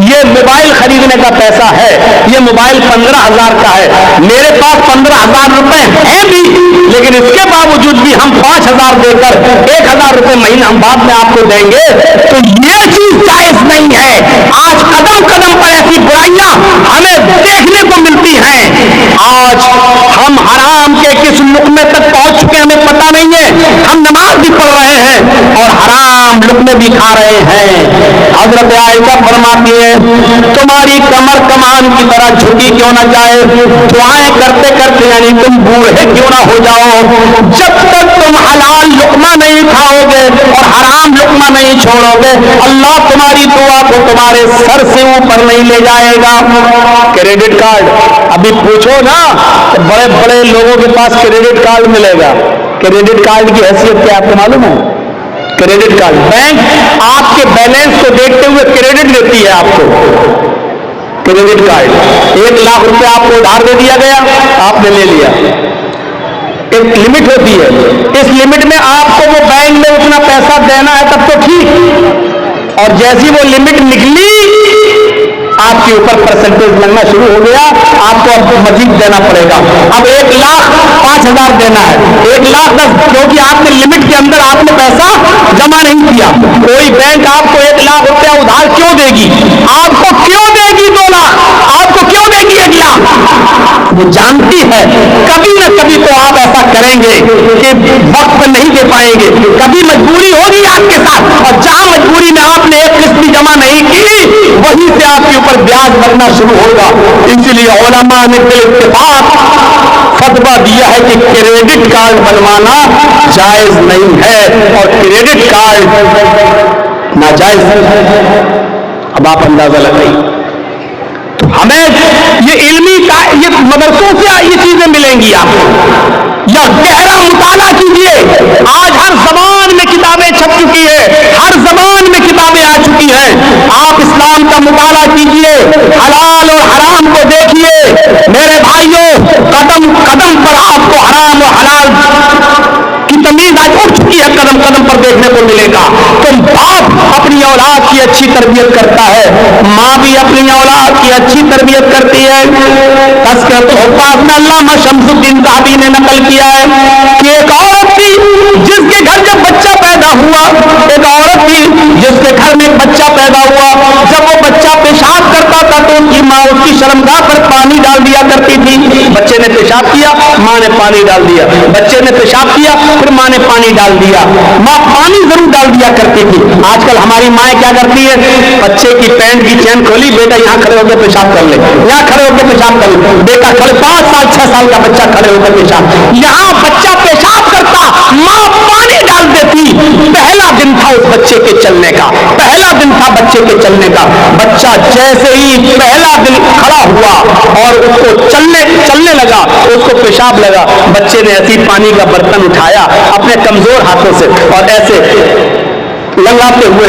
یہ موبائل خریدنے کا پیسہ ہے, یہ موبائل 15,000 کا ہے, میرے پاس 15,000 روپے ہیں بھی, لیکن اس کے باوجود بھی ہم 5,000 دے کر 1,000 روپے مہینہ ہم بعد میں آپ کو دیں گے, تو یہ چیز جائز نہیں ہے. آج قدم قدم پر ایسی برائیاں ہمیں دیکھنے کو ملتی ہیں. آج ہم حرام کے کس لقمے تک پہنچ چکے ہمیں پتہ نہیں ہے. ہم نماز بھی پڑھ رہے ہیں اور حرام لقمے بھی کھا رہے ہیں. حضرت عائشہ فرماتی ہے تمہاری کمر کمان کی طرح جھکی کیوں نہ جائے, دعائیں کرتے کرتے یعنی تم بوڑھے کیوں نہ ہو جاؤ, جب تک تم حلال لقمہ نہیں کھاؤ گے اور حرام لقمہ نہیں چھوڑو گے, اللہ تمہاری دعا کو تمہارے سر سے اوپر نہیں لے جائے گا. کریڈٹ کارڈ ابھی پوچھو نا, بڑے بڑے لوگوں کے پاس کریڈٹ کارڈ ملے گا. کریڈٹ کارڈ کی حیثیت کیا آپ کو معلوم ہے؟ کریڈٹ کارڈ بینک آپ کے بیلنس کو دیکھتے ہوئے کریڈٹ دیتی ہے آپ کو. کریڈٹ کارڈ 1 لاکھ روپے آپ کو ادھار دے دیا گیا, آپ نے لے لیا. ایک لمٹ ہوتی ہے, اس لمٹ میں آپ کو وہ بینک میں اتنا پیسہ دینا ہے تب تو ٹھیک, اور جیسی وہ لمٹ نکلی آپ کے اوپر پرسنٹیج لگنا شروع ہو گیا, آپ کو اب مزید دینا پڑے گا. اب 1,05,000 دینا ہے, 1,10,000, کیونکہ آپ نے لمٹ کے اندر آپ نے پیسہ جمع نہیں کیا. کوئی بینک آپ کو 1 لاکھ روپیہ ادھار کیوں دے گی؟ آپ کو کیوں دے گی 2 لاکھ؟ آپ کو کیوں دے گی 1 لاکھ؟ وہ جانتی ہے کبھی نہ کبھی تو آپ ایسا کریں گے کہ وقت پہ نہیں دے پائیں گے, کبھی مجبوری ہوگی آپ کے ساتھ, اور جہاں مجبوری میں آپ نے ایک قسط بھی جمع نہیں کی وہیں سے آپ کے اوپر بیاج لگنا شروع ہوگا. اسی لیے علماء نے بالاتفاق فتویٰ دیا ہے کہ کریڈٹ کارڈ بنوانا جائز نہیں ہے اور کریڈٹ کارڈ ناجائز ہے. اب آپ اندازہ لگائیے. تو ہمیں یہ علمی یہ مدرسوں سے یہ چیزیں ملیں گی آپ کو, یا گہرا مطالعہ کیجیے. آج ہر زبان میں کتابیں چھپ چکی ہے, ہر زبان میں کتابیں آ چکی ہیں. آپ اسلام کا مطالعہ کیجیے, حلال اور حرام کو دیکھیے. میرے بھائیوں, قدم قدم پر آپ کو حرام اور حلال کی تمیز آج اٹھ چکی ہے, قدم قدم پر دیکھنے کو ملے گا. تو باپ اپنی اولاد کی اچھی تربیت کرتا ہے, ماں بھی اپنی اولاد کی اچھی تربیت کرتی ہے. تذکرۃ الحفاظ میں علامہ شمس الدین ذہبی نے نقل کیا ہے کہ ایک عورت تھی جس کے گھر جب بچہ پیدا ہوا, ایک عورت تھی جس کے گھر میں بچہ پیدا ہوا, جب وہ بچہ پیشاب کرتا تھا تو ان کی ماں اس کی شرمگاہ پر پانی ڈال دیا کرتی تھی. بچے نے پیشاب کیا, ماں نے پانی ڈال دیا, بچے نے پیشاب کیا, پھر ماں نے پانی ڈال دیا. ماں پانی ضرور ڈال دیا کرتی تھی. آج کل ہماری مائیں کیا کرتی ہے, بچے کی پینٹ کی چین کھولی, بیٹا یہاں کھڑے ہو کے پیشاب کر لے, یہاں کھڑے ہو کے پیشاب کر لے. بیٹا کھڑے 5 سال 6 سال کا بچہ کھڑے ہو کر پیشاب, یہاں بچہ پیشاب کرتا, ماں پانی ڈال دیتی. پہلا دن تھا اس بچے کے چلنے کا, پہلا دن تھا بچے کے چلنے کا. بچہ جیسے ہی پہلا دن کھڑا ہوا اور اس کو چلنے لگا, اس کو پیشاب لگا, بچے نے ایسی پانی کا برتن اٹھایا اپنے کمزور ہاتھوں سے اور ایسے لگاتے ہوئے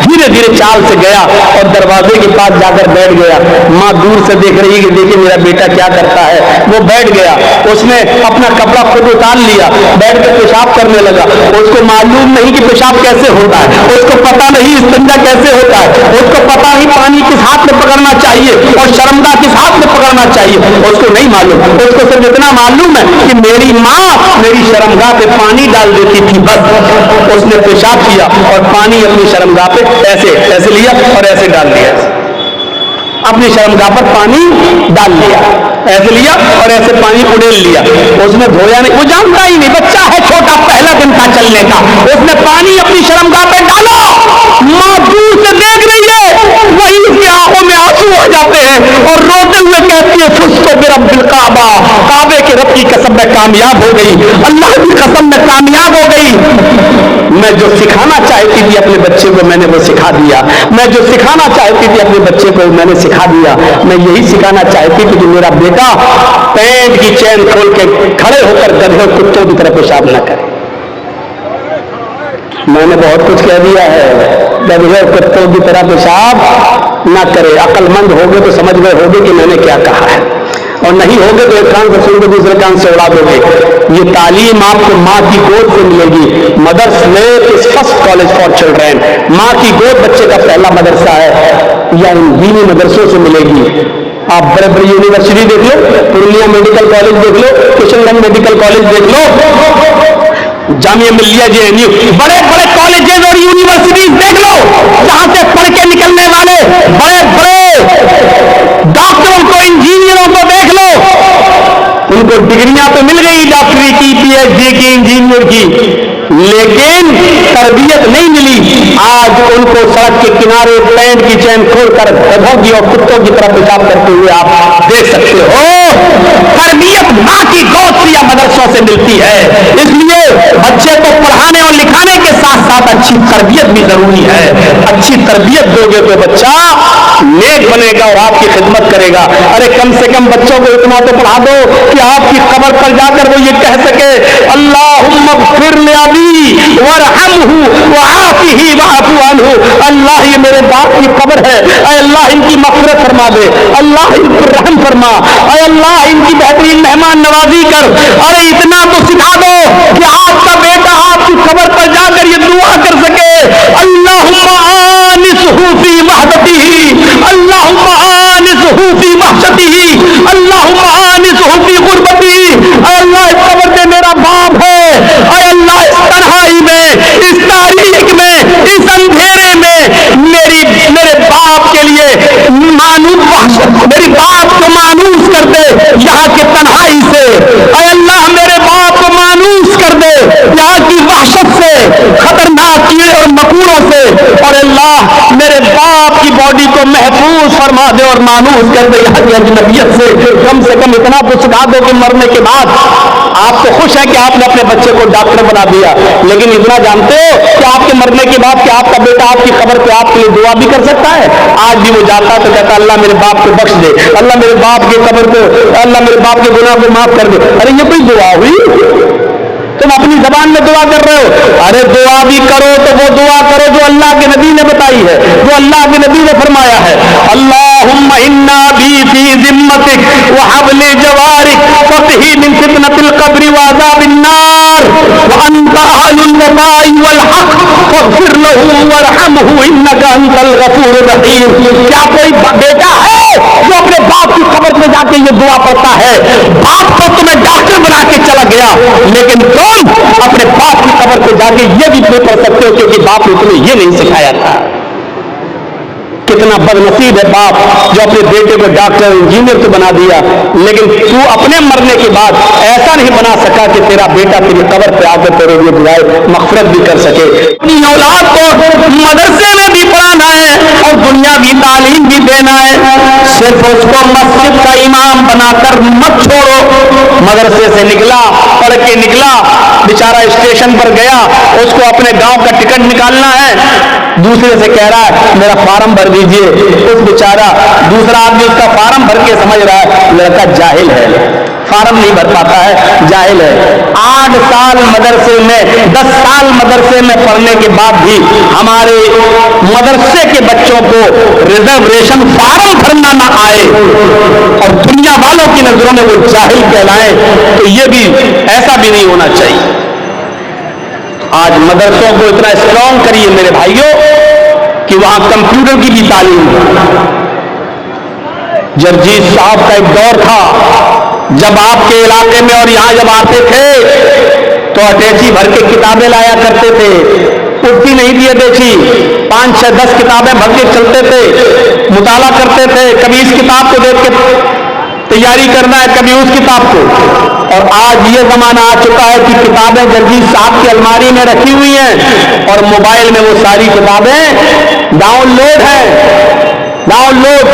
دھیرے دھیرے چال سے گیا اور دروازے کے پاس جا کر بیٹھ گیا. ماں دور سے دیکھ رہی کہ دیکھیں میرا بیٹا کیا کرتا ہے. وہ بیٹھ گیا, اس نے اپنا کپڑا خود اتار لیا, بیٹھ کر پیشاب کرنے لگا. اس کو معلوم نہیں کہ پیشاب کیسے ہوتا ہے, اس کو پتا نہیں استنجا کیسے ہوتا ہے, اس کو پتا نہیں پانی کس ہاتھ میں پکڑنا چاہیے اور شرمگاہ کس ہاتھ میں پکڑنا چاہیے, اس کو نہیں معلوم. اس کو صرف اتنا معلوم ہے کہ میری ماں میری شرمگاہ پہ پانی ڈال دیتی تھی, بس. اس نے پیشاب کیا اور پانی اپنی شرمگاہ پہ ایسے لیا اور ایسے ڈال دیا, اپنی شرمگاہ پر پانی ڈال لیا, ایسے لیا اور ایسے پانی اڑیل لیا. اس نے دھویا نہیں, وہ جانتا ہی نہیں, بچہ ہے چھوٹا, پہلا دن تھا چلنے کا. اس نے پانی اپنی شرمگاہ پہ ڈالا, ماں دور سے دیکھ رہی ہے, وہی اس کی آنکھوں میں آنسو آ جاتے ہیں اور روتے ہوئے کہتی ہے فزت برب الکعبہ, کعبے کے رب کی قسم میں کامیاب ہو گئی, اللہ کی قسم میں کامیاب ہو گئی. میں جو سکھانا چاہتی تھی اپنے بچے کو میں نے وہ سکھا دیا, میں جو سکھانا چاہتی تھی اپنے بچے کو میں نے سکھا دیا. میں یہی سکھانا چاہتی تھی کہ میرا بیٹا پینٹ کی چین کھول کے کھڑے ہو کر گدھے کتوں کی طرح پیشاب نہ کرے. میں نے بہت کچھ کہہ دیا ہے, گدھے کتوں کی طرح پیشاب نہ کرے. عقل مند ہوگے تو سمجھ گئے ہوگے کہ میں نے کیا کہا ہے, اور نہیں ہوگے تو ایک کان سے سن کے دوسرے کان سے اڑا دو گے. یہ تعلیم آپ کو ماں کی گود سے ملے گی. Mother's lap is first college for children. ماں کی گود بچے کا پہلا مدرسہ ہے. یا ان دینی مدرسوں سے ملے گی. آپ بڑے بڑی یونیورسٹی دیکھ لو, پورنیہ میڈیکل کالج دیکھ لو, کشن گنج میڈیکل کالج دیکھ لو, Jamia Millia J N you, بڑے بڑے کالجز اور یونیورسٹیز دیکھ لو, جہاں سے پڑھ کے نکلنے والے بڑے بڑے ڈاکٹروں کو, انجینئروں کو دیکھ لو. ان کو ڈگریاں تو مل گئی ڈاکٹری کی, پی ایچ ڈی کی, انجینئر کی, لیکن تربیت نہیں ملی. آج ان کو سڑک کے کنارے پینٹ کی چین کھول کر گدھوں کی اور کتوں کی طرح پیشاب کرتے ہوئے آپ دیکھ سکتے ہو. تربیت ماں کی گود سے یا مدرسوں سے ملتی ہے. اس لیے بچے کو پڑھانے اور لکھانے کے ساتھ ساتھ اچھی تربیت بھی ضروری ہے. اچھی تربیت دو گے تو بچہ نیک بنے گا اور آپ کی خدمت کرے گا. ارے کم سے کم بچوں کو اتنا تو پڑھا دو کہ آپ کی قبر پر جا کر وہ یہ کہہ سکے, اللہم اغفر لأبی وارحمہ وعافہ واعف عنہ. اللہ یہ میرے باپ کی قبر ہے, اے اللہ ان کی مغفرت فرما دے, اللہ ان پر رحم فرما, اے اللہ ان کی بہترین مہمان نوازی کر. ارے اتنا تو سکھا دو کہ آپ کا بیٹا آپ کی قبر پر جا کر یہ دعا کر سکے, اللہم آنسہ فی وحدتہ, اللہم آنسہ فی وحشتہ, اللہم آنسہ فی غربتہ. اے اللہ اس قبر میں میرا باپ ہے, اے اللہ اس تنہائی میں, اس تاریخ میں, اس اندھیرے میں میرے باپ کے لیے میری باپ کو مانوس کر دے یہاں کی تنہائی سے. اے اللہ میرے باپ کو مانوس کر دے یہاں کی وحشت سے, خطرناک کیڑے اور مکوڑوں سے. اور اللہ میرے باپ کی باڈی کو محفوظ فرما دے اور مانوس کر دے یہاں کی اجنبیت سے. کم اتنا تو سکھا دو کہ مرنے کے بعد آپ تو خوش ہیں کہ آپ نے اپنے بچے کو ڈاکٹر بنا دیا, لیکن اتنا جانتے ہو کہ آپ کے مرنے کے بعد کہ آپ کا بیٹا آپ کی قبر پہ آپ کے لیے دعا بھی کر سکتا ہے. آج بھی وہ جاتا تو کہتا اللہ میرے باپ کو بخش دے, اللہ میرے باپ کی قبر کو, اللہ میرے باپ کے گناہ کو معاف کر دے. ارے یہ کوئی دعا ہوئی؟ تم اپنی زبان میں دعا کر رہے ہو. ارے دعا بھی کرو تو وہ دعا کرو جو اللہ کے نبی نے بتائی ہے, جو اللہ کے نبی نے فرمایا ہے. اللہم انا بی فی ذمتک وحبل جوارک فقہی من فتنة القبر وعذاب النار وانت اہل الوفاء والحق فاغفر له وارحمه انک انت الغفور الرحیم. کیا کوئی بیٹا ہے جو اپنے باپ کی قبر میں جا کے یہ دعا پڑھتا ہے؟ باپ تو تمہیں ڈاکٹر بنا کے چلا گیا, لیکن تم اپنے باپ کی قبر پہ جا کے یہ بھی پڑھ سکتے ہو کیونکہ باپ نے تمہیں یہ نہیں سکھایا تھا. کتنا بد نصیب ہے باپ جو اپنے بیٹے کو ڈاکٹر انجینئر تو بنا دیا, لیکن تو اپنے مرنے کے بعد ایسا نہیں بنا سکا کہ تیرا بیٹا تیری قبر پہ آ کر تیرے لیے دعائے مغفرت بھی کر سکے. اپنی اولاد کو مدرسے میں بھی پڑھانا ہے اور دنیاوی تعلیم بھی دینا ہے. صرف اس کو مسجد کا امام بنا کر مت چھوڑو. مدرسے سے نکلا, پڑھ کے نکلا, بیچارہ اسٹیشن پر گیا, اس کو اپنے گاؤں کا ٹکٹ نکالنا ہے, دوسرے سے کہہ رہا ہے میرا فارم بھر دیجئے. اس بیچارہ دوسرا آدمی اس کا فارم بھر کے سمجھ رہا ہے لڑکا جاہل ہے, فارم نہیں بھر پاتا ہے, جاہل ہے. 8 سال مدرسے میں, 10 سال مدرسے میں پڑھنے کے بعد بھی ہمارے مدرسے کے بچوں کو ریزرویشن فارم بھرنا نہ آئے اور دنیا والوں کی نظروں میں وہ جاہل کہلائیں, تو یہ بھی ایسا بھی نہیں ہونا چاہیے. آج مدرسوں کو اتنا اسٹرانگ کریے میرے بھائیوں کہ وہاں کمپیوٹر کی بھی تعلیم ہو. جرجیت صاحب کا ایک دور تھا جب آپ کے علاقے میں اور یہاں جب آتے تھے تو اٹیچی بھر کے کتابیں لایا کرتے تھے. اٹھتی نہیں تھی اٹیچی, 5, 6, 10 کتابیں بھر کے چلتے تھے, مطالعہ کرتے تھے. کبھی اس کتاب کو دیکھ کے تیاری کرنا ہے, کبھی اس کتاب کو. اور آج یہ زمانہ آ چکا ہے کہ کتابیں جرجیت صاحب کی الماری میں رکھی ہوئی ہیں اور موبائل میں وہ ساری کتابیں ڈاؤن لوڈ ہیں. ڈاؤن لوڈ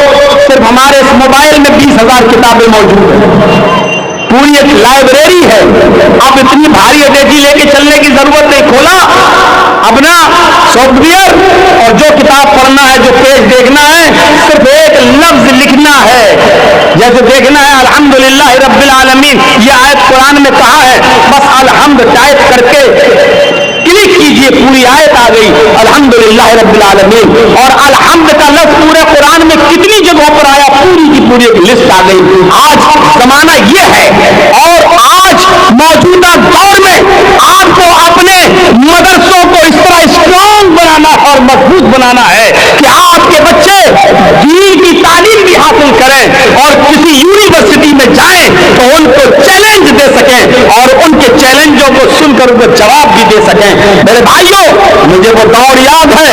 صرف ہمارے اس موبائل میں 20,000 کتابیں موجود ہیں, پوری ایک لائبریری ہے. اب اتنی بھاری اٹیچی لے کے چلنے کی ضرورت نہیں. کھولا اپنا سافٹ ویئر اور جو کتاب پڑھنا ہے, جو پیج دیکھنا ہے, صرف ایک لفظ لکھنا ہے. جیسے دیکھنا ہے الحمدللہ رب العالمین, یہ آیت قرآن میں کہا ہے, بس الحمد ٹائپ کر کے کلک کیجئے, پوری آیت آ گئی الحمدللہ رب العالمین. اور الحمد کا لفظ پورے قرآن میں کتنی جگہوں پر آیا, پوری کی پوری ایک لسٹ آ گئی. آج زمانہ یہ ہے اور آج موجودہ اور مضبوط بنانا ہے کہ آپ کے بچے دین کی تعلیم بھی حاصل کریں اور کسی یونیورسٹی میں جائیں تو ان کو چیلنج دے سکیں اور ان کے چیلنجوں کو سن کر ان کو جواب بھی دے سکیں۔ میرے بھائیوں، مجھے وہ دور یاد ہے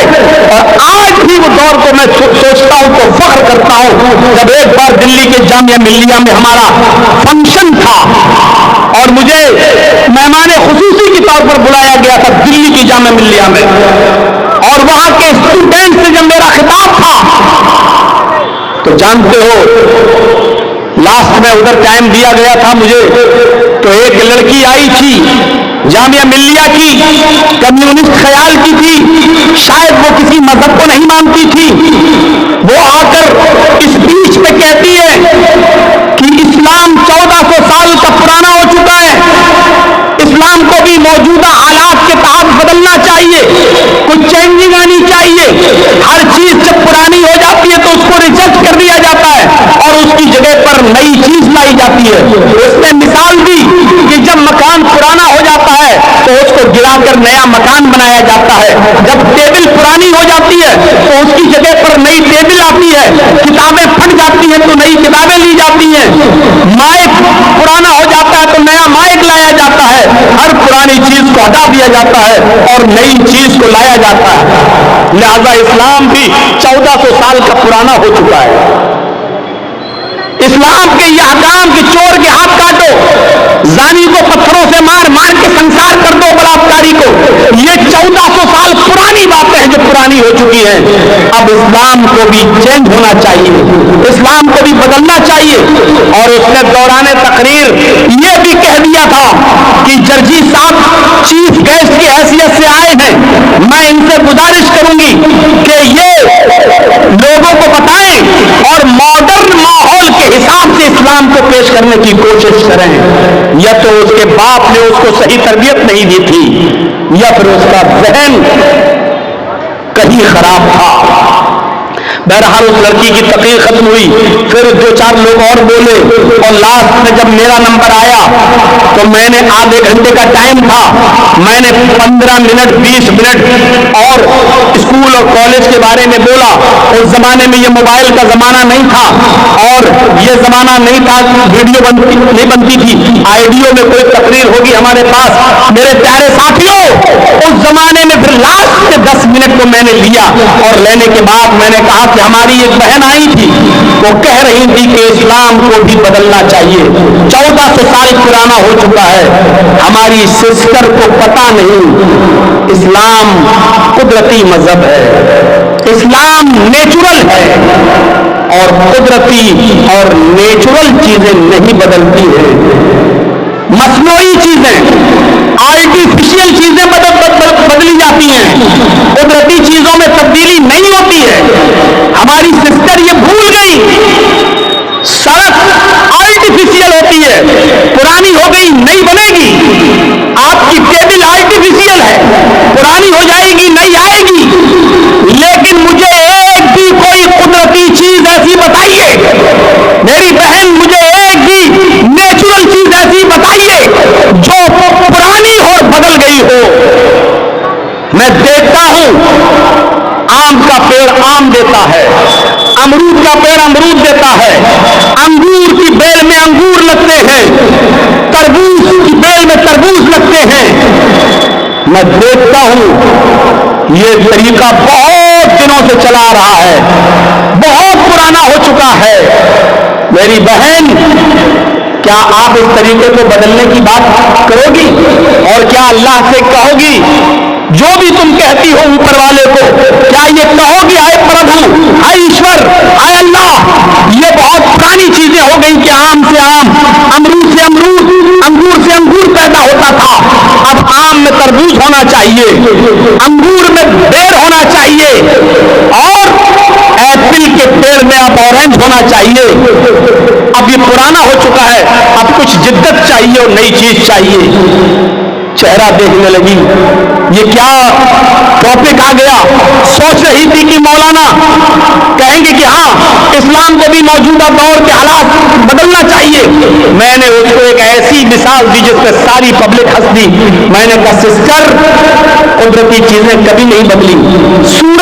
اور آج بھی وہ دور کو میں سوچتا ہوں تو فخر کرتا ہوں جب ایک بار دلی کے جامعہ ملیہ میں ہمارا فنکشن تھا اور مجھے مہمان خصوصی کے طور پر بلایا گیا تھا دلی کی جامعہ ملیہ میں، اور وہاں کے اسٹوڈنٹ سے جب میرا خطاب تھا تو جانتے ہو لاسٹ میں ادھر ٹائم دیا گیا تھا مجھے، تو ایک لڑکی آئی تھی جامعہ ملیہ کی، کمیونسٹ خیال کی تھی، شاید وہ کسی مذہب کو نہیں مانتی تھی، وہ آ کر اس بیچ میں کہتی ہے کہ اسلام 1400 سال کا پرانا ہو چکا ہے، اسلام کو بھی موجودہ حالات کے تحت بدلنا چاہیے، کچھ چینجنگ آنی چاہیے، ہر چیز جب پرانی ہو جاتی ہے تو اس کو ریجیکٹ کر دیا جاتا ہے اور اس کی جگہ پر نئی چیز لائی جاتی ہے۔ اس نے مثال دی کہ جب مکان پرانا ہو جاتا ہے تو اس کو گرا کر نیا مکان بنایا جاتا ہے، جب ٹیبل پرانی ہو جاتی ہے تو اس کی جگہ پر نئی ٹیبل آتی ہے، کتابیں پھٹ جاتی ہیں تو نئی کتابیں لی جاتی ہیں، مائک پرانا ہو جاتا ہے تو نیا مائک لایا جاتا ہے، ہر پرانی چیز کو ہٹا دیا جاتا ہے اور نئی چیز کو لایا جاتا ہے۔ لہذا اسلام بھی 1400 سال کا پرانا ہو چکا ہے۔ اسلام کے یہ احکام کہ چور کے ہاتھ کاٹو، زانی کو پتھروں سے مار مار کے سنسار کر دو بلاکاری کو، یہ 1400 سال پرانی باتیں ہیں جو پرانی ہو چکی ہیں۔ اب اسلام کو بھی چینج ہونا چاہیے، اسلام کو بھی بدلنا چاہیے۔ اور اس نے دوران تقریر یہ بھی کہہ دیا تھا کہ جرجی صاحب چیف گیسٹ کی حیثیت سے آئے ہیں، میں ان سے گزارش کروں گی کہ یہ لوگوں کو بتائیں اور ماڈرن ماحول کے حساب سے اسلام کو پیش کرنے کی کوشش کریں۔ یا تو اس کے باپ نے اس کو صحیح تربیت نہیں دی تھی یا پھر اس کا ذہن کہیں خراب تھا۔ بہرحال اس لڑکی کی تقریر ختم ہوئی، پھر 2-4 لوگ اور بولے اور لاسٹ میں جب میرا نمبر آیا تو میں نے آدھے گھنٹے کا ٹائم تھا، میں نے 15 منٹ 20 منٹ اور اسکول اور کالج کے بارے میں بولا۔ اس زمانے میں یہ موبائل کا زمانہ نہیں تھا اور یہ زمانہ نہیں تھا، ویڈیو نہیں بنتی تھی، آئیڈیو میں کوئی تقریر ہوگی ہمارے پاس۔ میرے پیارے ساتھیوں، اس زمانے میں پھر لاسٹ کے 10 منٹ کو میں نے لیا اور لینے کے بعد میں نے کہا کہ ہماری ایک بہن آئی تھی، وہ کہہ رہی تھی کہ اسلام کو بھی بدلنا چاہیے، 1400 سال پرانا ہو چکا ہے۔ ہماری سسٹر کو پتا نہیں اسلام قدرتی مذہب ہے، اسلام نیچرل ہے اور قدرتی اور نیچرل چیزیں نہیں بدلتی ہیں، مصنوعی چیزیں آرٹیفیشل چیزیں بدلی جاتی ہیں، قدرتی چیزوں میں تبدیلی نہیں ہوتی ہے۔ ہماری سسٹر یہ بھول گئی، سڑک آرٹیفیشل ہوتی ہے، پرانی ہو گئی نئی بنے گی، آپ کی ٹیبل آرٹیفیشل ہے، پرانی ہو جائے گی نئی آئے گی، لیکن مجھے ایک بھی کوئی قدرتی چیز ایسی بتائیے میری بہن، مجھے ایک بھی نیچرل چیز ایسی بتائیے جو پرانی اور بدل گئی ہو۔ میں دیکھتا ہوں آم کا پیڑ آم دیتا ہے، امرود کا پیڑ امرود دیتا ہے، انگور کی بیل میں انگور لگتے ہیں، تربوز کی بیل میں تربوز لگتے ہیں۔ میں دیکھتا ہوں یہ طریقہ بہت دنوں سے چلا آ رہا ہے، بہت پرانا ہو چکا ہے۔ میری بہن، کیا آپ اس طریقے کو بدلنے کی بات کرو گی اور کیا اللہ سے کہو گی جو بھی تم کہتی ہو اوپر والے کو، کیا یہ کہو گی آئے پربھو، آئے ایشور، آئے اللہ، یہ بہت پرانی چیزیں ہو گئی کہ آم سے آم، امرود سے امرود، انگور سے انگور پیدا ہوتا تھا، اب آم میں تربوز ہونا چاہیے، انگور میں بیر ہونا چاہیے اور ایپل کے پیڑ میں اب اورنج ہونا چاہیے۔ اب یہ پرانا ہو چکا ہے، اب کچھ جدت چاہیے اور نئی چیز چاہیے۔ چہرہ دیکھنے لگی، یہ کیا ٹاپک آ گیا، سوچ رہی تھی کہ مولانا کہیں گے کہ ہاں اسلام کو بھی موجودہ دور کے حالات بدلنا چاہیے۔ میں نے اس کو ایک ایسی مثال دی جس پہ ساری پبلک ہنس دی۔ میں نے کہا سسٹر، قدرتی چیزیں کبھی نہیں بدلی، سورج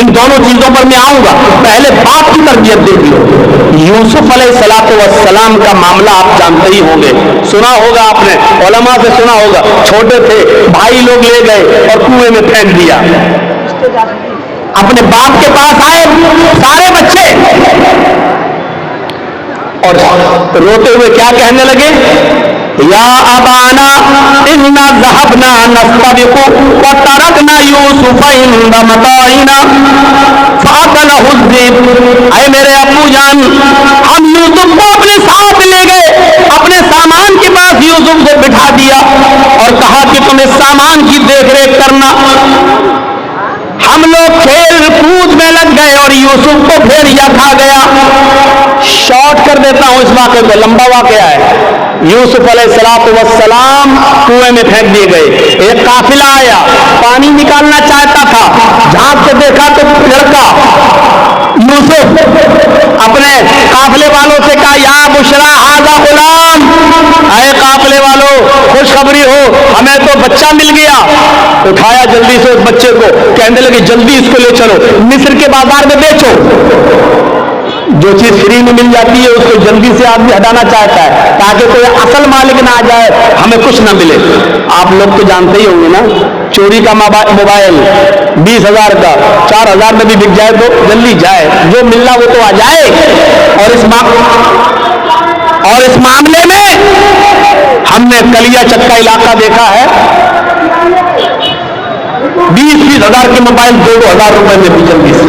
ان دونوں چیزوں پر میں آؤں گا، پہلے باپ کی تربیت دیکھ لو۔ یوسف علیہ السلام کا معاملہ آپ جانتے ہی ہوں گے، سنا ہوگا آپ نے، علماء سے سنا ہوگا، چھوٹے تھے، بھائی لوگ لے گئے اور کنویں میں پھینک دیا۔ اپنے باپ کے پاس آئے سارے بچے اور روتے ہوئے کیا کہنے لگے؟ یا ابانا انا ذهبنا نستبق وتركنا یوسف عند متاعنا فاكله الذئب۔ اے میرے ابو جان، ہم یوسف کو اپنے ساتھ لے گئے، اپنے سامان کے پاس یوسف کو بٹھا دیا اور کہا کہ تم اس سامان کی دیکھ ریکھ کرنا۔ ہم لوگ کھیل کود میں لگ گئے اور یوسف کو بھیڑیا کھا گیا۔ شارٹ کر دیتا ہوں اس واقعے کو، لمبا واقعہ ہے۔ یوسف علیہ السلام کنویں میں پھینک دیے گئے، ایک قافلہ آیا، پانی نکالنا چاہتا تھا، جھانک کے دیکھا تو لڑکا یوسف اپنے قافلے والوں سے کہا یا بشرا ھذا غلام، اے قافلے والوں خوشخبری ہو، ہمیں تو بچہ مل گیا۔ اٹھایا جلدی سے اس بچے کو، کہنے لگے جلدی اس کو لے چلو مصر کے بازار میں بیچو۔ جو چیز فری میں مل جاتی ہے اس کو جلدی سے آدمی ہٹانا چاہتا ہے تاکہ کوئی اصل مالک نہ آ جائے، ہمیں کچھ نہ ملے۔ آپ لوگ تو جانتے ہی ہوں گے نا، چوری کا موبائل 20,000 کا 4,000 میں بھی بک جائے تو جلدی جائے، جو ملنا وہ تو آ جائے۔ اور اس معاملے میں ہم نے کلیا چکا علاقہ دیکھا ہے، 20,000 کے موبائل 2,000 روپے میں بھی جلدی سے۔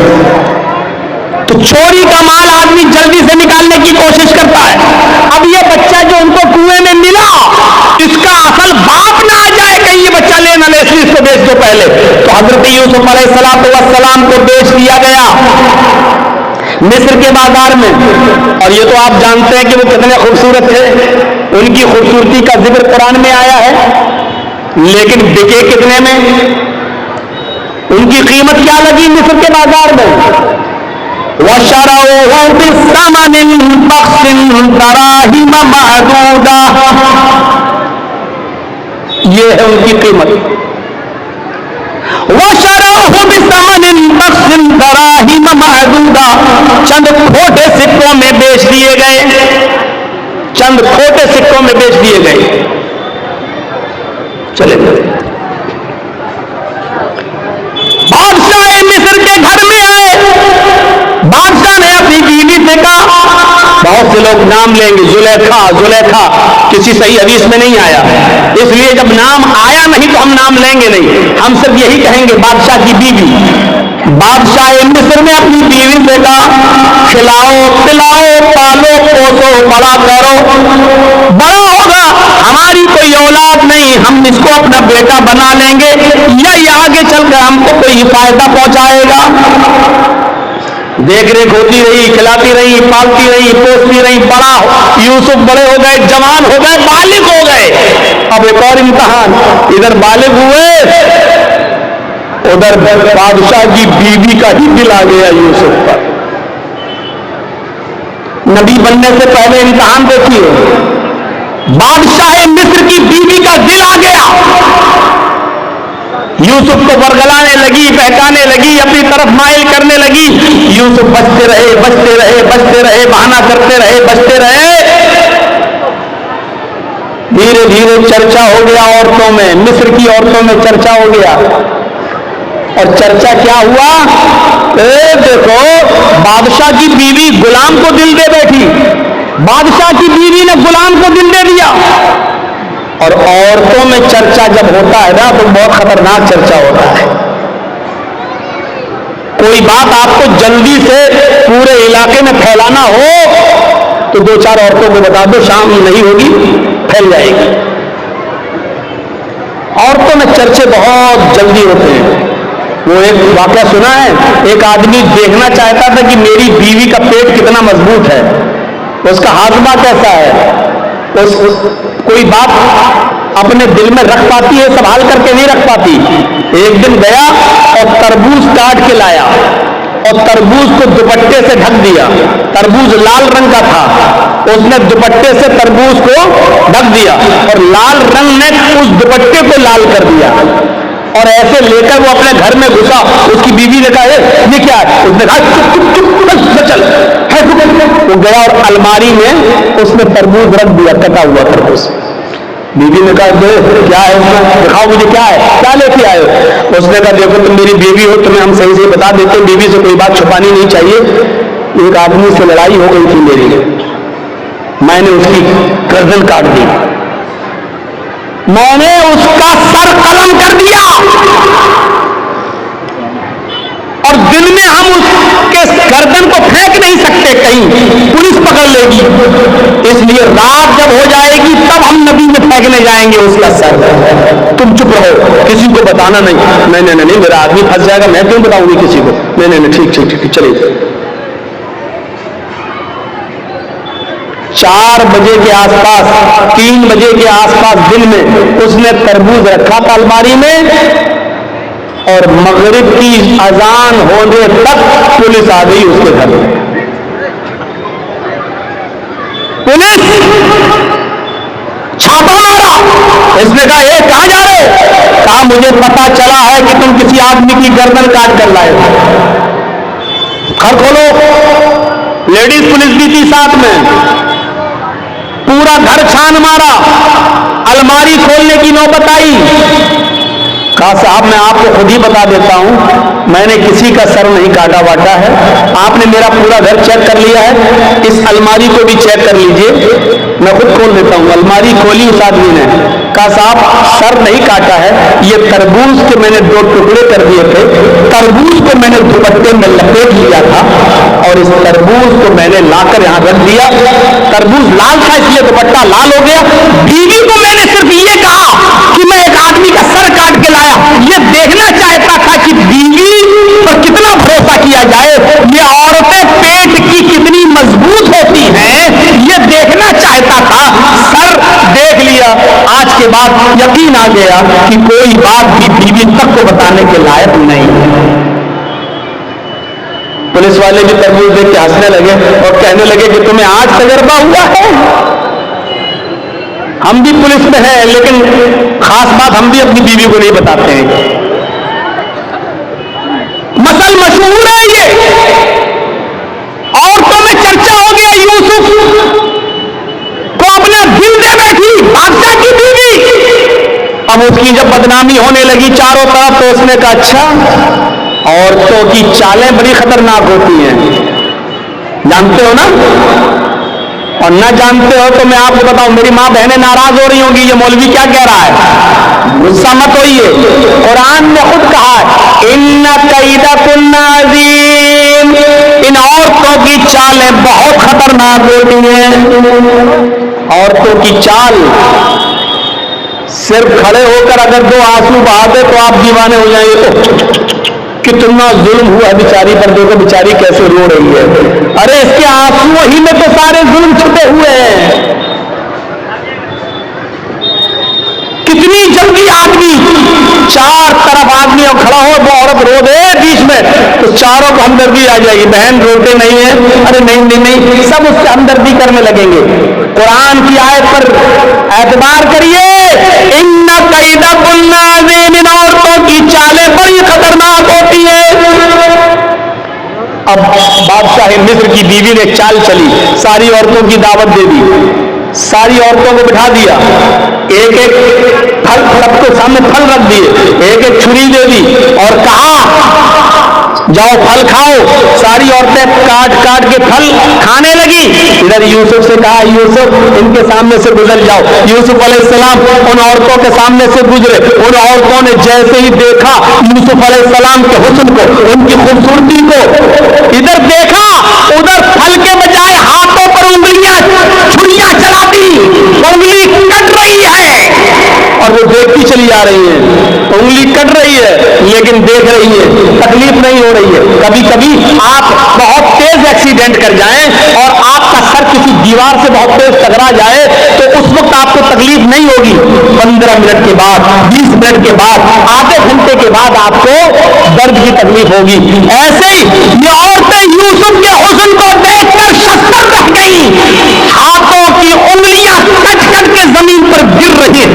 تو چوری کا مال آدمی جلدی سے نکالنے کی کوشش کرتا ہے۔ اب یہ بچہ جو ان کو کنویں میں ملا، اس کا اصل باپ نہ آ جائے کہیں یہ بچہ لے نہ لے، اس لیے اس کو بیچ دو پہلے۔ تو حضرت یوسف علیہ السلام کو بیچ دیا گیا مصر کے بازار میں۔ اور یہ تو آپ جانتے ہیں کہ وہ کتنے خوبصورت تھے، ان کی خوبصورتی کا ذکر قرآن میں آیا ہے، لیکن بکے کتنے میں؟ ان کی قیمت کیا لگی مصر کے بازار میں؟ وَشَرَوْهُ بِثَمَنٍ بَخْسٍ دَرَاهِمَ مَعْدُودَةٍ، یہ ہے ان کی قیمت۔ وَشَرَوْهُ بِثَمَنٍ بَخْسٍ دَرَاهِمَ مَعْدُودَةٍ، چند کھوٹے سکوں میں بیچ دیے گئے، چند کھوٹے سکوں میں بیچ دیے گئے۔ چلے بادشاہ مصر کے گھر میں آئے، بادشاہ نے اپنی بیوی سے کہا، بہت سے لوگ نام لیں گے، زلیخا کسی صحیح حدیث میں نہیں آیا، اس لیے جب نام آیا نہیں تو ہم نام لیں گے نہیں، ہم صرف یہی کہیں گے بادشاہ کی بیوی۔ بادشاہ مصر نے اپنی بیوی سے کہا کھلاؤ پلاؤ پالو پوسو بڑا کرو، بڑا ہوگا، ہماری کوئی اولاد نہیں، ہم اس کو اپنا بیٹا بنا لیں گے، یا یہ آگے چل کر ہم کو کوئی فائدہ پہنچائے گا۔ دیکھ ریکھ ہوتی رہی، کھلاتی رہی، پالتی رہی، پوستی رہی، بڑا یوسف بڑے ہو گئے، جوان ہو گئے، بالغ ہو گئے۔ اب ایک اور امتحان، ادھر بالغ ہوئے، ادھر بادشاہ کی بیوی کا ہی دل آ گیا یوسف پر۔ نبی بننے سے پہلے امتحان دیکھیے، بادشاہ مصر کی بیوی کا دل آ گیا، یوسف کو ورگلانے لگی، بہکانے لگی، اپنی طرف مائل کرنے لگی۔ یوسف بچتے رہے، بہانہ کرتے رہے، بچتے رہے۔ دھیرے دھیرے چرچا ہو گیا عورتوں میں، مصر کی عورتوں میں چرچا ہو گیا۔ اور چرچا کیا ہوا؟ دیکھو بادشاہ کی بیوی غلام کو دل دے بیٹھی، بادشاہ کی بیوی نے غلام کو دل دے دیا۔ اور عورتوں میں چرچا جب ہوتا ہے نا تو بہت خطرناک چرچا ہوتا ہے۔ کوئی بات آپ کو جلدی سے پورے علاقے میں پھیلانا ہو تو 2-4 عورتوں کو بتا دو، شام نہیں ہوگی پھیل جائے گی۔ عورتوں میں چرچے بہت جلدی ہوتے ہیں۔ وہ ایک واقعہ سنا ہے، ایک آدمی دیکھنا چاہتا تھا کہ میری بیوی کا پیٹ کتنا مضبوط ہے، اس کا ہاضمہ کیسا ہے، کوئی بات اپنے دل میں رکھ پاتی ہے، سنبھال کر کے نہیں رکھ پاتی۔ ایک دن گیا اور تربوز کاٹ کے لایا اور تربوز کو دوپٹے سے ڈھک دیا، تربوز لال رنگ کا تھا، اس نے دوپٹے سے تربوز کو ڈھک دیا اور لال رنگ نے اس دوپٹے کو لال کر دیا۔ اور ایسے لے کر وہ اپنے گھر میں گھسا. اس کی بیوی نے کہا یہ کیا ہے؟ اس نے کہا چپ چپ چپ چل. وہ گیا اور الماری میں اس نے تربوز رکھ دیا, کٹا ہوا تربوز. بیوی نے کہا کیا ہے اس میں, دکھاؤ مجھے کیا ہے, کیا لے کے آئے ہو؟ اس نے کہا دیکھو تم میری بیوی ہو, تمہیں ہم صحیح سے بتا دیتے ہیں, بیوی سے کوئی بات چھپانی نہیں چاہیے. ایک آدمی سے لڑائی ہو گئی تھی میری, میں نے اس کی گردن کاٹ دی, میں نے اس کا سر قلم کر دیا, اور دن میں ہم اس کے گردن کو پھینک نہیں سکتے, کہیں پولیس پکڑ لے گی, اس لیے رات جب ہو جائے گی تب ہم ندی میں پھینکنے جائیں گے اس کا سر. تم چپ رہو, کسی کو بتانا نہیں. نہیں میرا آدمی پھنس جائے گا, میں کیوں بتاؤں گی کسی کو؟ نہیں ٹھیک ٹھیک ٹھیک چلیے. 4 بجے کے آس پاس 3 بجے کے آس پاس دن میں اس نے تربوز رکھا تھا الماری میں, اور مغرب کی اذان ہونے تک پولیس آ گئی اس کے گھر میں. پولیس چھاپا مارا. اس نے کہا کہاں جا رہے؟ کہا مجھے پتا چلا ہے کہ تم کسی آدمی کی گردن کاٹ کر لائے. گھر کھولو. لیڈیز پولیس بھی تھی ساتھ میں. پورا گھر چھان مارا, الماری کھولنے کی نوبت آئی. کہا صاحب میں آپ کو خود ہی بتا دیتا ہوں, میں نے کسی کا سر نہیں کاٹا واٹا ہے, آپ نے میرا پورا گھر چیک کر لیا ہے, اس الماری کو بھی چیک کر لیجئے, میں خود کھول دیتا ہوں. الماری کھولی اس آدمی نے. کہا صاحب سر نہیں کاٹا ہے, یہ تربوز کے میں نے 2 ٹکڑے کر دیے تھے, تربوز کو میں نے دوپٹے میں لپیٹ لیا تھا, اور اس تربوز کو میں نے لا کر یہاں رکھ دیا. تربوز لال تھا اس لیے دوپٹہ لال ہو گیا. بیوی کو میں نے صرف یہ کہا کہ میں ایک آدمی کا سر کاٹ کے لایا. یہ دیکھنا چاہتا تھا کہ بیوی پر کتنا بھروسہ کیا جائے, یہ عورتیں پیٹ کی کتنی مضبوط ہوتی ہیں, یہ دیکھنا چاہتا تھا. سر دیکھ لیا. آج کے بعد یقین آ گیا کہ کوئی بات بھی بیوی تک کو بتانے کے لائق نہیں ہے. پولیس والے بھی تربوز دیکھ کے ہنسنے لگے اور کہنے لگے کہ تمہیں آج تجربہ ہوا ہے. ہم بھی پولیس میں ہیں, لیکن خاص بات ہم بھی اپنی بیوی کو نہیں بتاتے ہیں. مثل مشہور ہے یہ, عورتوں میں چرچا ہو گیا. یوسف کو اپنا دل دے بیٹھی بادشاہ کی بیوی. اب اس کی جب بدنامی ہونے لگی چاروں طرف, تو اس نے کہا اچھا عورتوں کی چالیں بڑی خطرناک ہوتی ہیں, جانتے ہو نا؟ اور نہ جانتے ہو تو میں آپ کو بتاؤں, میری ماں بہنیں ناراض ہو رہی ہوں گی, یہ مولوی کیا کہہ رہا ہے, غصہ مت ہوئیے. قرآن نے خود کہا ہے ان کیدکن عظیم, ان عورتوں کی چالیں بہت خطرناک ہوتی ہیں. عورتوں کی چال, صرف کھڑے ہو کر اگر 2 آنسو بہا دے تو آپ دیوانے ہو جائیں گے. کتنا ظلم ہوا ہے بیچاری پر, دیکھو بیچاری کیسے رو رہی ہے. ارے اس کے آنسو ہی میں تو سارے ظلم چھپے ہوئے ہیں. کتنی جلدی آدمی, 4 طرف آدمی اور کھڑا ہو, وہ عورت رو دے بیچ میں, تو چاروں کو ہمدردی آ جائے گی. بہن روتے نہیں ہیں, ارے نہیں, سب اس سے ہمدردی کرنے لگیں گے. قرآن کی آیت پر اعتبار کریے. ان کیدکن عظیم, ان عورتوں کی چالیں بڑی خطرناک ہوتی ہیں. اب بادشاہ مصر کی بیوی نے چال چلی, ساری عورتوں کی دعوت دے دی, ساری عورتوں کو بٹھا دیا, ایک ایک پھل سب کے سامنے پھل رکھ دیے, ایک ایک چھری دے دی اور کہا جاؤ پھل کھاؤ. ساری عورتیں کاٹ کاٹ کے پھل کھانے لگی. ادھر یوسف سے کہا یوسف ان کے سامنے سے گزر جاؤ. یوسف علیہ السلام ان عورتوں کے سامنے سے گزرے. ان عورتوں نے جیسے ہی دیکھا یوسف علیہ السلام کے حسن کو, ان کی خوبصورتی کو, ادھر دیکھا ادھر پھل کے بجائے ہاتھوں پر انگلیاں چھریاں چلا دی. انگلی کٹ رہی ہے اور وہ دیکھتی چلی جا رہی ہے. انگلی کٹ رہی ہے لیکن دیکھ رہی ہے, تکلیف نہیں ہو رہی ہے. کبھی کبھی آپ بہت تیز ایکسیڈنٹ کر جائیں اور آپ کا سر کسی دیوار سے بہت تیز ٹکرا جائے تو اس وقت آپ کو تکلیف نہیں ہوگی. 15 منٹ کے بعد, 20 منٹ کے بعد, آدھے گھنٹے کے بعد آپ کو درد کی تکلیف ہوگی. ایسے ہی یہ عورتیں یوسف کے حسن کو دیکھ کر شکر رہ گئی. ہاتھوں کی انگلیاں کٹ کٹ کے زمین پر گر رہی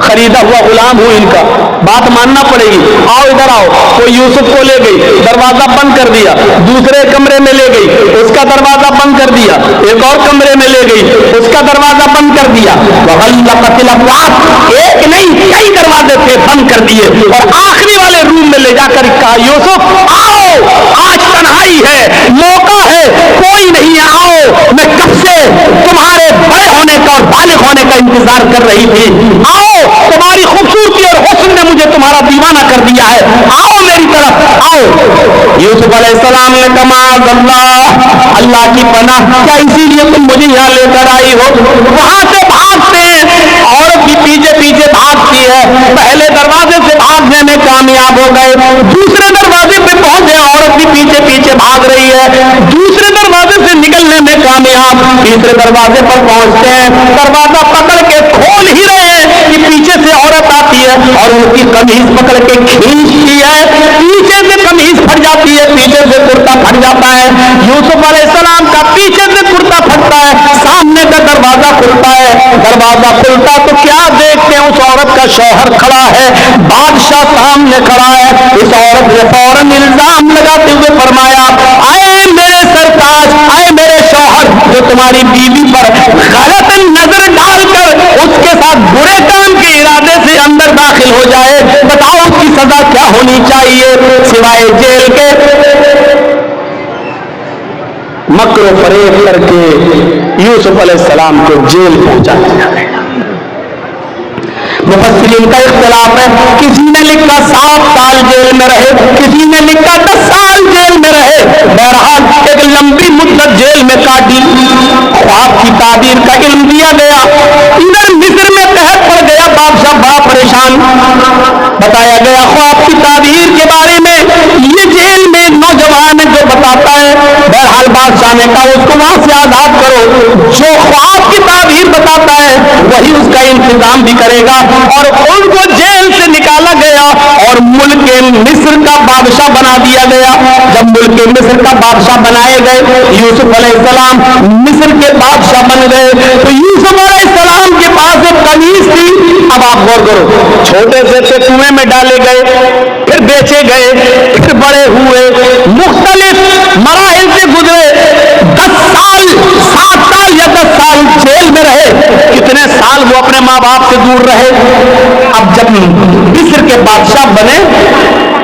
خریدا ہوا غلام ہوں ان کا، بات ماننا پڑے گی، آؤ ادھر آؤ. کوئی یوسف کو لے گئی، دروازہ بند کر دیا. دوسرے کمرے میں لے گئی، اس کا دروازہ بند کر دیا. ایک اور کمرے میں لے گئی، اس کا دروازہ بند کر دیا. وغلقت الابواب، ایک نہیں کئی دروازے تھے بند کر دیے، اور آخری والے روم میں لے جا کر کہا یوسف آؤ، آج تنہائی ہے، موقع ہے، کوئی نہیں ہے، آؤ. میں کب سے تمہارے بڑے ہونے کا اور بالغ ہونے کا انتظار کر رہی تھی. آؤ، تمہاری خوبصورتی اور حسن نے مجھے تمہارا دیوانہ کر دیا ہے، آؤ میری طرف آؤ. یوسف علیہ السلام نے کہا معاذ اللہ، اللہ کی پناہ، کیا اسی لیے تم مجھے یہاں لے کر آئی ہو؟ وہاں سے بھاگتے ہیں، عورت بھی پیچھے پیچھے بھاگتی ہے. پہلے دروازے سے بھاگنے میں کامیاب ہو گئے، دوسرے دروازے پہ پہنچے، عورت بھی پیچھے پیچھے بھاگ رہی ہے. دوسرے دروازے سے نکلنے میں کامیاب، تیسرے دروازے پر پہنچتے ہیں، دروازہ پکڑ کے کھول ہی رہے ہیں کہ پیچھے سے عورت آتی ہے اور ان کی قمیض پکڑ کے کھینچتی ہے. پیچھے سے قمیض پھٹ جاتی ہے، پیچھے سے کرتا پھٹ جاتا ہے. یوسف علیہ السلام کا پیچھے سے کرتا پھٹتا ہے، سامنے کا دروازہ کھلتا ہے. دروازہ کھلتا تو کیا دیکھتے ہیں؟ اس عورت کا شوہر کھڑا ہے، بادشاہ سامنے کھڑا ہے. اس عورت نے فوراً الزام لگاتے ہوئے فرمایا اے میرے سرتاج، اے میرے شوہر، جو تمہاری بیوی پر غلط نظر ڈال کر اس کے ساتھ برے کام کے ارادے سے اندر داخل ہو جائے، بتاؤ اس کی سزا کیا ہونی چاہیے سوائے جیل کے؟ مکر و فریب کر کے یوسف علیہ السلام کو جیل پہنچا دیا گیا. مفسرین کا اختلاف ہے، کسی نے لکھا 7 سال جیل میں رہے، کسی نے لکھا 10 سال جیل میں رہے. بہرحال ایک لمبی مدت جیل میں کاٹی. خواب کی تعبیر کا علم دیا گیا. ادھر مصر میں قحط پڑ گیا، بادشاہ بڑا پریشان. بتایا گیا خواب کی تعبیر کے بارے میں، یہ جیل میں نوجوان جو بتاتا ہے. بہرحال بادشاہ نے کہا اس کو وہاں سے آزاد کرو، جو خواب کی تعبیر بتاتا ہے وہی اس کا انتظام بھی کرے گا. اور ان کو جیل سے نکالا گیا اور ملک مصر کا بادشاہ بنا دیا گیا. جب ملک مصر کا بادشاہ بنائے گئے، یوسف علیہ السلام مصر کے بادشاہ بن گئے. تو یوسف علیہ السلام کے پاس ایک قمیص تھی. اب آپ غور کرو، چھوٹے سے تھے، کنویں میں ڈالے گئے، پھر بیچے گئے، پھر بڑے ہوئے، مختلف مراحل سے گزرے. 10 سال 7 سال یا 10 سال جیل میں رہے. کتنے سال وہ اپنے ماں باپ سے دور رہے. اب جب مصر کے بادشاہ بنے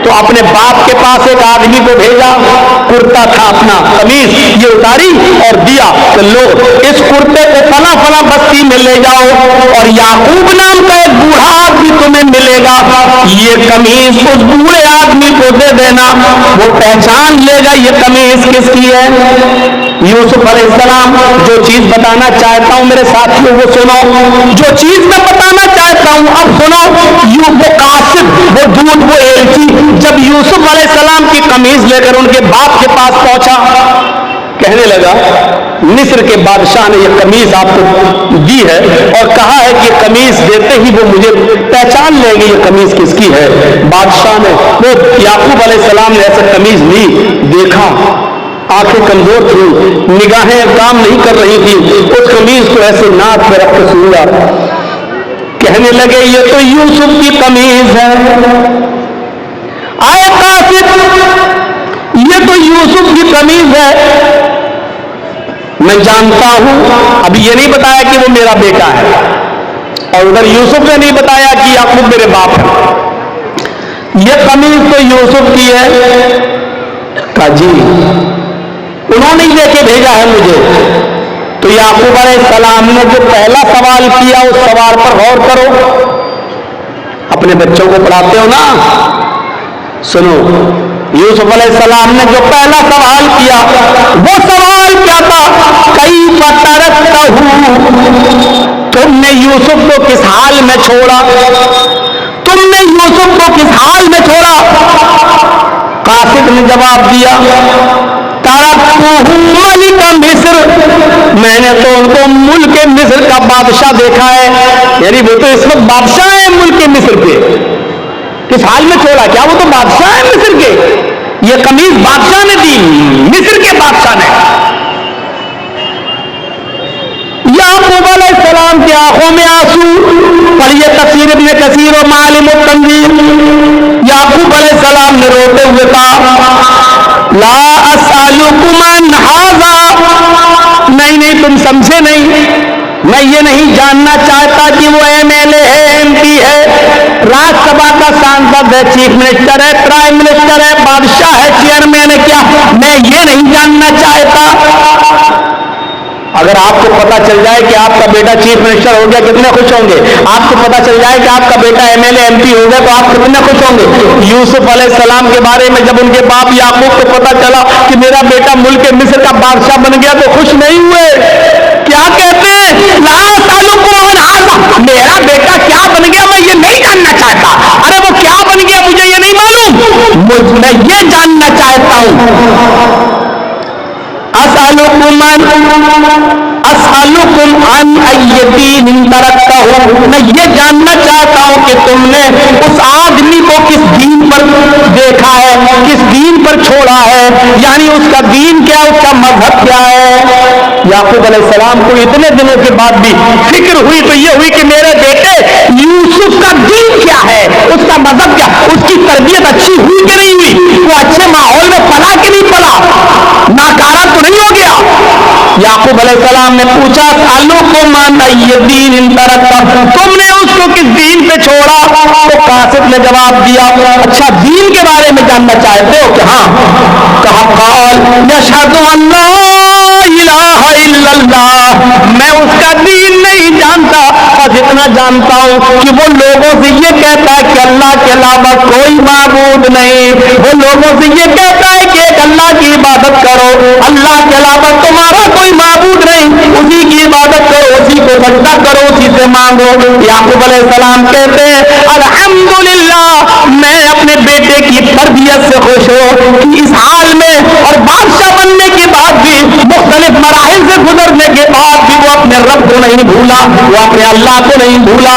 تو اپنے باپ کے پاس ایک آدمی کو بھیجا. کرتا تھا اپنا، قمیص یہ اتاری اور دیا کہ لو اس کرتے کو فلاں فلاں بستی میں لے جاؤ، اور یعقوب نام کا ایک بوڑھا آدمی تمہیں ملے گا، یہ قمیص اس بوڑھے آدمی کو دے دینا، وہ پہچان لے گا یہ قمیص کس کی ہے. یوسف علیہ السلام جو چیز بتانا چاہتا ہوں میرے ساتھیوں وہ سنو، جو چیز میں بتانا چاہتا ہوں اب سنو. وہ قاصد، وہ دودھ، وہ ایلچی جب یوسف علیہ السلام کی قمیض لے کر ان کے باپ کے پاس پہنچا، کہنے لگا مصر کے بادشاہ نے یہ قمیض آپ کو دی ہے اور کہا ہے کہ قمیض دیتے ہی وہ مجھے پہچان لیں گے یہ قمیض کس کی ہے. بادشاہ نے، وہ یعقوب علیہ السلام نے ایسے قمیض لی، دیکھا، آنکھیں کمزور تھیں، نگاہیں کام نہیں کر رہی تھی، اس قمیض کو ایسے ناک پہ رکھ کے سنگا. کہنے لگے یہ تو یوسف کی قمیض ہے. آئے قاصد، یہ تو یوسف کی قمیض ہے. میں جانتا ہوں، ابھی یہ نہیں بتایا کہ وہ میرا بیٹا ہے، اور ادھر یوسف نے نہیں بتایا کہ یعقوب میرے باپ ہے. یہ قمیض تو یوسف کی ہے. کہا جی انہوں نے لے کے بھیجا ہے مجھے. تو یعقوب علیہ السلام نے جو پہلا سوال کیا اس سوال پر غور کرو. اپنے بچوں کو پڑھاتے ہو نا، سنو. یوسف علیہ السلام نے جو پہلا سوال کیا وہ سوال کیا تھا؟ کیف ترکتہ، تم نے یوسف کو کس حال میں چھوڑا، تم نے یوسف کو کس حال میں چھوڑا. قاصد نے جواب دیا ملک مصر، میں نے تو ان کو ملک مصر کا بادشاہ دیکھا ہے. یعنی وہ تو اس وقت بادشاہ ہے ملک مصر کے. کس حال میں چھوڑا؟ کیا وہ تو بادشاہ ہے مصر کے؟ یہ قمیض بادشاہ نے دی، مصر کے بادشاہ نے. یعقوب علیہ السلام ان کی آنکھوں میں آنسو. پڑھیے تفسیر ابن کثیر و معالم التنزیل. یعقوب علیہ السلام نے روتے ہوئے کہا لا اسألکم عن ھذا، نہیں تم سمجھے نہیں، میں یہ نہیں جاننا چاہتا کہ وہ ایم ایل اے ہے، ایم پی ہے، راج سبھا کا سانسد ہے، چیف منسٹر ہے، پرائم منسٹر ہے، بادشاہ ہے، چیئرمین ہے، کیا میں یہ نہیں جاننا چاہتا؟ اگر آپ کو پتا چل جائے کہ آپ کا بیٹا چیف منسٹر ہو گیا کتنے خوش ہوں گے؟ آپ کو پتا چل جائے کہ آپ کا بیٹا M L A M P ہو گیا تو آپ کتنے خوش ہوں گے؟ یوسف علیہ السلام کے بارے میں جب ان کے باپ یعقوب کو پتا چلا کہ میرا بیٹا ملک مصر کا بادشاہ بن گیا تو خوش نہیں ہوئے. کیا کہتے ہیں؟ لا اسألکم عن ھذا، میرا بیٹا کیا بن گیا میں یہ نہیں جاننا چاہتا. ارے وہ کیا بن گیا مجھے یہ نہیں معلوم، میں یہ جاننا چاہتا ہوں. اسألکم عن ای دین ترکتہ، میں یہ جاننا چاہتا ہوں کہ تم نے اس آدمی کو کس دین پر دیکھا ہے، کس دین پر چھوڑا ہے، یعنی اس کا دین کیا ہے، اس کا مذہب کیا ہے. یعقوب علیہ السلام کو اتنے دنوں کے بعد بھی فکر ہوئی تو یہ ہوئی کہ میرے بیٹے یوسف کا دین کیا ہے، اس کا مذہب کیا، اس کی تربیت اچھی ہوئی کہ نہیں ہوئی، وہ اچھے ماحول میں پلا کہ نہیں پلا، ناکارہ تو نہیں ہو گیا. یعقوب علیہ السلام نے پوچھا اسألکم عن ای دین ترکتہ، تم نے اس کو کس دین پہ چھوڑا؟ تو قاصد نے جواب دیا اچھا دین کے بارے میں جاننا چاہتے ہو کہ ہاں. کہا قال یشہد ان لا الہ الا اللہ، میں اس کا دین نہیں جانتا، بس اتنا جانتا ہوں کہ وہ لوگوں سے یہ کہتا ہے کہ اللہ کے علاوہ کوئی معبود نہیں، وہ لوگوں سے یہ کہتا ہے کہ ایک اللہ کی عبادت کرو، اللہ کے علاوہ تمہارا کوئی معبود نہیں، اسی کی عبادت کرو، اسی کو سجدہ کرو، اسی سے مانگو. یعقوب علیہ السلام کہتے ہیں الحمدللہ، میں اپنے بیٹے کی تربیت سے خوش ہوں کہ اس حال میں اور بادشاہ بننے کے بعد بھی، مختلف مراحل سے گزرنے کے بعد بھی وہ اپنے رب کو نہیں بھولا، وہ اپنے اللہ کو نہیں بھولا.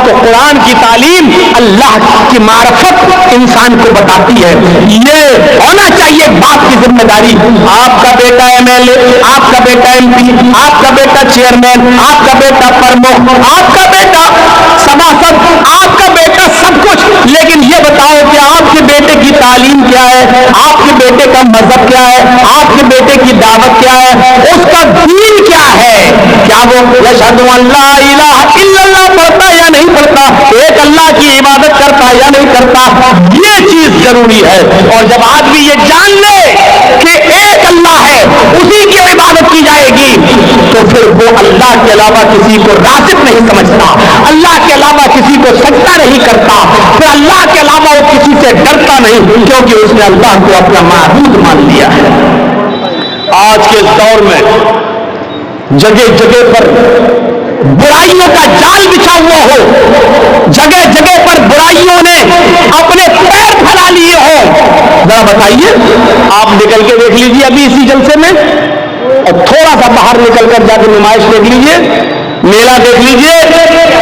تو قرآن کی تعلیم اللہ کی معرفت انسان کو بتاتی ہے. یہ ہونا چاہیے باپ کی ذمہ داری. آپ کا بیٹا ایم ایل اے، آپ کا بیٹا ایم پی، آپ کا بیٹا چیئرمین، آپ کا بیٹا پرمکھ، آپ کا بیٹا سباسد، آپ کا بیٹا سب کچھ، لیکن یہ بتاؤ کہ آپ کے بیٹے کی تعلیم کیا ہے، آپ کے بیٹے کا مذہب کیا ہے، آپ کے بیٹے کی دعوت کیا ہے، اس کا دین کیا ہے. کیا وہ یشہد ان لا الہ الا اللہ پڑھتا یا نہیں پڑھتا، ایک اللہ کی عبادت کرتا یا نہیں کرتا، یہ چیز ضروری ہے. اور جب آدمی یہ جان لے کہ ایک اللہ ہے، اسی کی عبادت کی جائے گی، تو پھر وہ اللہ کے علاوہ کسی کو رازق نہیں سمجھتا، اللہ کے علاوہ کسی کو سجدہ نہیں کرتا، پھر اللہ کے علاوہ وہ کسی سے ڈرتا نہیں، کیونکہ اس نے اللہ کو اپنا معبود مان لیا ہے. آج کے اس دور میں جگہ جگہ پر برائیوں کا جال بچھا ہوا ہو، جگہ جگہ پر برائیوں نے اپنے پیر پھیلا لیے ہوں، ذرا بتائیے، آپ نکل کے دیکھ لیجیے ابھی اسی جلسے میں، اور تھوڑا سا باہر نکل کر جا کے نمائش دیکھ لیجیے، میلہ دیکھ لیجیے،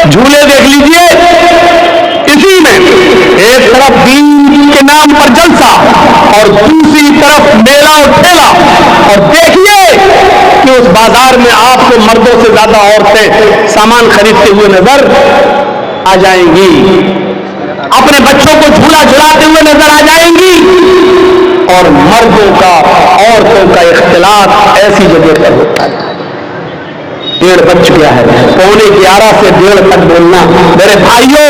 جھولے دیکھ لیجیے، اسی میں ایک طرف دین کے نام پر جلسہ اور دوسری طرف میلہ اور ٹھیلا. اور دیکھیے کہ اس بازار میں آپ کو مردوں سے زیادہ عورتیں سامان خریدتے ہوئے نظر آ جائیں گی، اپنے بچوں کو جھولا جھلاتے ہوئے نظر آ جائیں گی، اور مردوں کا عورتوں کا اختلاط ایسی جگہ پر ہوتا ہے. 1:30 بج گیا ہے، 11:15 سے 1:30 تک بولنا. میرے بھائیوں،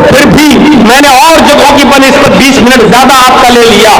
پھر بھی میں نے اور جگہوں کی بنسبت 20 منٹ زیادہ آپ کا لے لیا.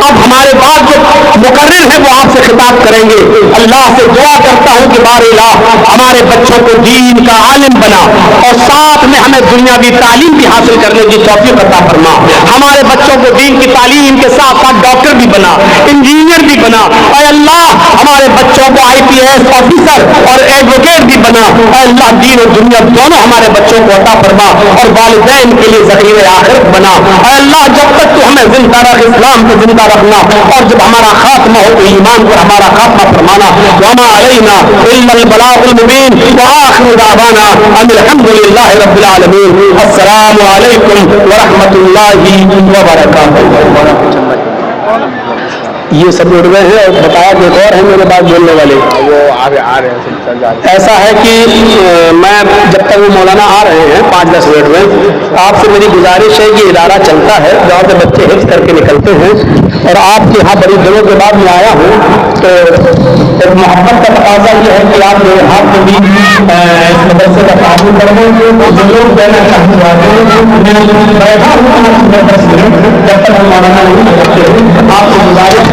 اب ہمارے بعد جو مقرر ہیں وہ آپ سے خطاب کریں گے. اللہ سے دعا کرتا ہوں کہ بار الہ ہمارے بچوں کو دین کا عالم بنا، اور ساتھ میں ہمیں دنیاوی تعلیم بھی حاصل کرنے کی توفیق عطا فرما. ہمارے بچوں کو دین کی تعلیم کے ساتھ ساتھ ڈاکٹر بھی بنا، انجینئر بھی بنا. اے اللہ ہمارے بچوں کو IPS آفیسر اور ایڈوکیٹ بھی بنا. اے اللہ دین اور دنیا دونوں ہمارے بچوں کو عطا فرما، اور والدین کے لیے ذخیرہ آخرت بنا. اے اللہ جب تک تو ہمیں زندہ رکھ، اسلام کو زندہ رکھنا، اور جب ہمارا خاتمہ ہو تو ایمان پر ہمارا خاتمہ فرمانا. وما علینا الا البلاغ المبین، وآخر دعوانا ان الحمد للہ رب العالمین. السلام علیکم ورحمۃ اللہ وبرکاتہ. یہ سب اٹھ گئے ہیں اور بتایا کہ ایک اور ہے میرے بات بولنے والے، وہ آگے آ رہے ہیں. ایسا ہے کہ میں جب تک وہ مولانا آ رہے ہیں 5-10 منٹ میں، آپ سے میری گزارش ہے کہ ادارہ چلتا ہے، گاؤں کے بچے حفظ کر کے نکلتے ہیں، اور آپ کے یہاں بڑی دنوں کے بعد میں آیا ہوں تو ایک محبت کا تقاضا یہ ہے کہ آپ میرے ہاتھ میں بھی اس مدرسے کا تعاون کر دیں. جو لوگ دینا چاہتے ہیں میں بیٹھا ہوں 10 منٹ جب تک ہم مولانا نہیں کرتے ہیں. آپ سے گزارش